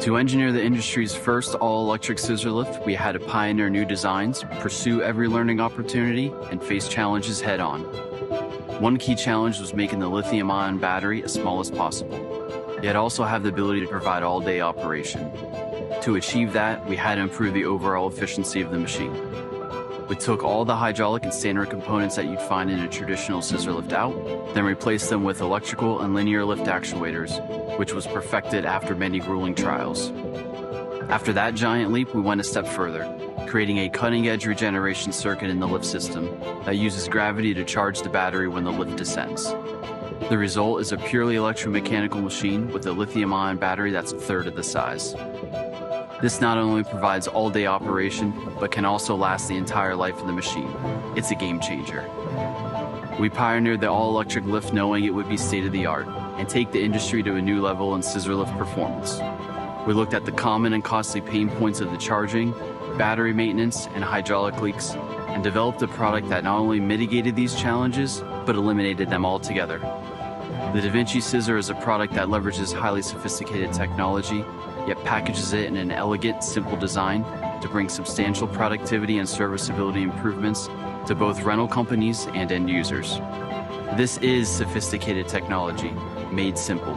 To engineer the industry's first all-electric scissor lift, we had to pioneer new designs, pursue every learning opportunity, and face challenges head-on. One key challenge was making the lithium-ion battery as small as possible, yet also have the ability to provide all-day operation. To achieve that, we had to improve the overall efficiency of the machine. We took all the hydraulic and standard components that you'd find in a traditional scissor lift out, then replaced them with electrical and linear lift actuators, which was perfected after many grueling trials. After that giant leap, we went a step further, creating a cutting-edge regeneration circuit in the lift system that uses gravity to charge the battery when the lift descends. The result is a purely electromechanical machine with a lithium-ion battery that's a third of the size. This not only provides all-day operation, but can also last the entire life of the machine. It's a game changer. We pioneered the all-electric lift knowing it would be state-of-the-art and take the industry to a new level in scissor lift performance. We looked at the common and costly pain points of the charging, battery maintenance, and hydraulic leaks, and developed a product that not only mitigated these challenges, but eliminated them altogether. The DaVinci scissor is a product that leverages highly sophisticated technology, yet packages it in an elegant, simple design to bring substantial productivity and serviceability improvements to both rental companies and end users. This is sophisticated technology, made simple.